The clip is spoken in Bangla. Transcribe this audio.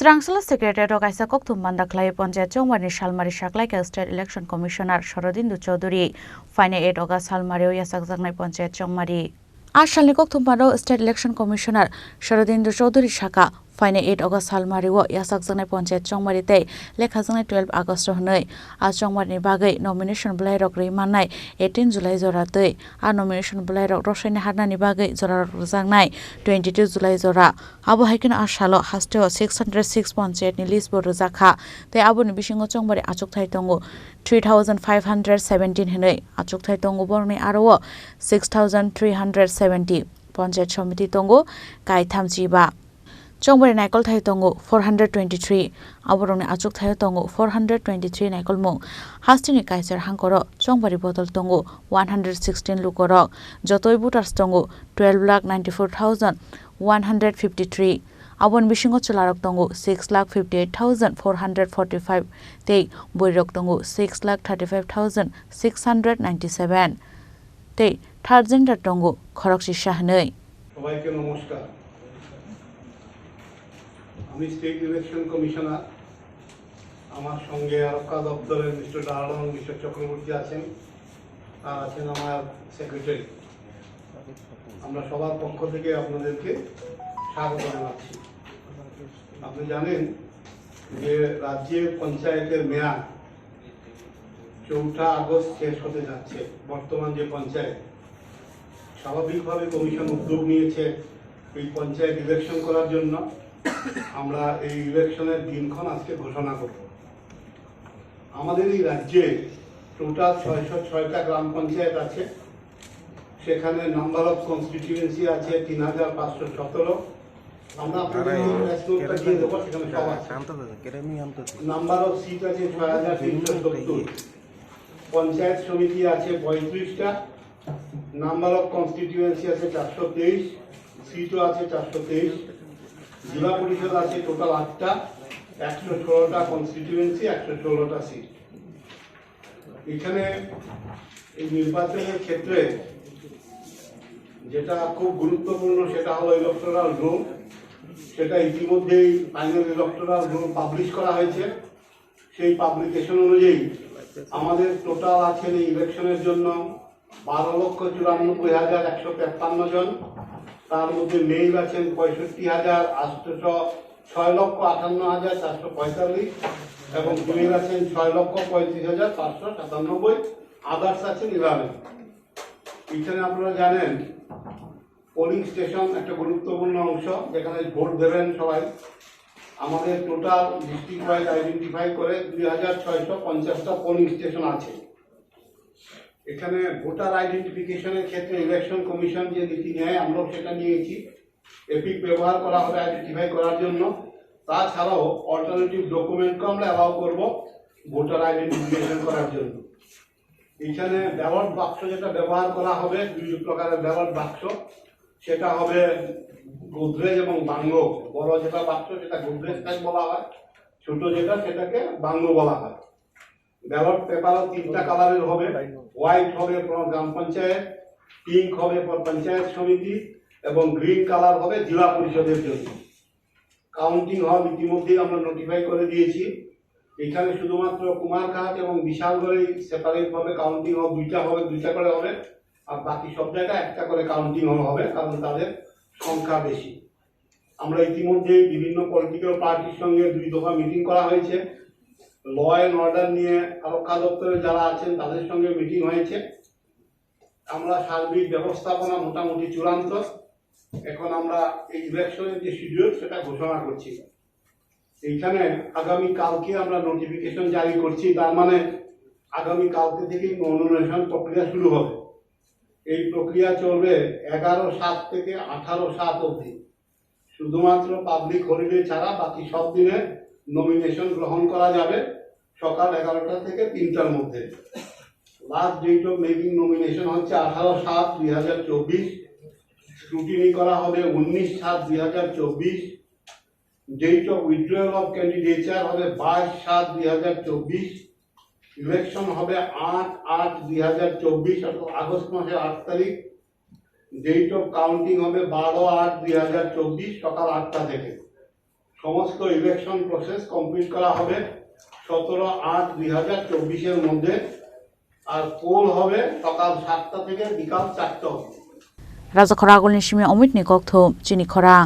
Srangsala Secretary Kaisa Koktum Bandaklai Panchayat Chongwani Shalmari Shaklaika State Election Commissioner Shorodindu Chaudhuri Fine 8 August Salmario Yasakzaknai Panchayat Chongmari Ashalni Koktum Bando State Election Commissioner Shorodindu Chaudhuri Shaka Fine 8 August Salmario Yasakzaknai Panchayat Chongmari Te Lekhazaknai 12 August Honai A Chongmari Bagai Nomination Blairok Rimanai 18 July Zora Te A Nomination Blairok Roshani Hadnani Bagai Zora Rozangnai 22 July Zora Abo Haikin Ashalo Hasteo 606 Panchayat ni list board Zakha Te Abu ni Bishingo Chongmari Achuk Thai Tongo 3517 Henei Achuk Thai Tongo Borni Arawo 6370 Panchayat Committee Tongo Kai Thamchiba Chongmari Naikol Thai Tongo 423 Aborong ni Achuk Thai Tongo 423 Naikol Mung Hasting Kaiser Hankoro Chongmari Botol Tongo 116 Lukorok Jotoi Voters Tongo 12,94,153 Abon Bishingo Chularok Tongo 6,58,445 Te Boirok Tongo 6,35,697 Te Third Gender Tongo Khorokshi Shahnei সবাইকে নমস্কার আমি স্টেট ইলেকশন কমিশনার আমার সঙ্গে আরক্ষা দপ্তরের মিস্টার ডারলং মিস্টার চক্রবর্তী আছেন আর আছেন আমার সেক্রেটারি আমরা সবার পক্ষ থেকে আপনাদেরকে স্বাগত জানাচ্ছি আপনি জানেন যে রাজ্যে পঞ্চায়েতের মেয়াদ 4 আগস্ট শেষ হতে যাচ্ছে বর্তমান যে পঞ্চায়েত স্বাভাবিকভাবে কমিশন উদ্যোগ নিয়েছে এই পঞ্চায়েত ইলেকশন করার জন্য আমরা এই ইলেকশনের দিনক্ষণ আজকে ঘোষণা করব আমাদের এই রাজ্যে টোটাল 606টা গ্রাম পঞ্চায়েত আছে সেখানে নাম্বার অফ কনস্টিটিউয়েন্সি আছে 3517 আমরা আপনাদের রেসপন্সটা দিয়ে দেব সেখানে সব আছে নাম্বার অফ সিট আছে 6370 পঞ্চায়েত সমিতি আছে 35টা নাম্বার অফ কনস্টিটিউয়েন্সি আছে 423 সিটও আছে 423 জেলা পরিষদ আছে টোটাল 8টা 116টা কনস্টিটিউয়েন্সি 116টা সিট এখানে এই নির্বাচনের ক্ষেত্রে যেটা খুব গুরুত্বপূর্ণ সেটা হলো ইলেকটোরাল রোল সেটা ইতিমধ্যেই ফাইনাল ইলেকটোরাল রোল পাবলিশ করা হয়েছে সেই পাবলিকেশন অনুযায়ী আমাদের টোটাল আছে এই ইলেকশনের জন্য 12,94,153 জন তার মধ্যে মেল আছেন 65,806,58,445 এবং ফিমেল আছেন 6,35,597 আদার্স আছেন 11 এখানে আপনারা জানেন পোলিং স্টেশন একটা গুরুত্বপূর্ণ অংশ যেখানে ভোট দেবেন সবাই আমাদের টোটাল ডিস্ট্রিক্ট ওয়াইজ আইডেন্টিফাই করে 2650টা পোলিং স্টেশন আছে এখানে ভোটার আইডেন্টিফিকেশনের ক্ষেত্রে ইলেকশন কমিশন যে নীতি নেয় আমরাও সেটা নিয়েছি এপিক ব্যবহার করা হবে আইডেন্টিফাই করার জন্য তাছাড়াও অল্টারনেটিভ ডকুমেন্টকে আমরা অ্যালাউ করব ভোটার আইডেন্টিফিকেশন করার জন্য এখানে ব্যালট বাক্স যেটা ব্যবহার করা হবে দুই প্রকারের ব্যালট বাক্স সেটা হবে গোদরেজ এবং বাংলো বড় যেটা বাক্স সেটা গোদরেজ টাইপ বলা হয় ছোট যেটা সেটাকে বাংলো বলা হয় ব্যালট পেপারও 3টা কালারের হবে হোয়াইট হবে গ্রাম পঞ্চায়েত পিঙ্ক হবে পঞ্চায়েত সমিতি এবং গ্রিন কালার হবে জেলা পরিষদের জন্য কাউন্টিং হল ইতিমধ্যেই আমরা নোটিফাই করে দিয়েছি এখানে শুধুমাত্র কুমারঘাট এবং বিশালগড়ে সেপারেট ভাবে কাউন্টিং হল দুইটা করে হবে আর বাকি সব জায়গায় একটা করে কাউন্টিং হল হবে কারণ তাদের সংখ্যা বেশি আমরা ইতিমধ্যেই বিভিন্ন পলিটিক্যাল পার্টির সঙ্গে 2 দফা মিটিং করা হয়েছে ল অ্যান্ড অর্ডার নিয়ে আরক্ষা দপ্তরে যারা আছেন তাদের সঙ্গে মিটিং হয়েছে আমরা সার্বিক ব্যবস্থাপনা মোটামুটি চূড়ান্ত এখন আমরা এই ইলেকশনের যে শিডিউল সেটা ঘোষণা করছি এইখানে আগামী কালকে আমরা নোটিফিকেশন জারি করছি তার মানে আগামী কালকে থেকেই নমিনেশন প্রক্রিয়া শুরু হবে এই প্রক্রিয়া চলবে 11/7 থেকে 18/7 অবধি শুধুমাত্র পাবলিক হলিডে ছাড়া বাকি সব দিনে নমিনেশন গ্রহণ করা যাবে সকাল 11টা থেকে 3টার মধ্যে last date of making nomination হচ্ছে 18/7/2024 স্ক্রুটিনি করা হবে 19/7/2024 date of withdrawal of candidature হবে 22/7/2024 ইলেকশন হবে 8/8/2024 অর্থাৎ আগস্ট মাসের 8 তারিখ ডেট অফ কাউন্টিং হবে 12/8/2024 সকাল 8টা থেকে সমস্ত ইলেকশন প্রসেস কমপ্লিট করা হবে 17/8/2024 মধ্যে। আর পোল হবে সকাল 7টা থেকে বিকাল 4টা। রাজা খরা আগলनि सिमी अमित नि कक्थुम चिनि खरां।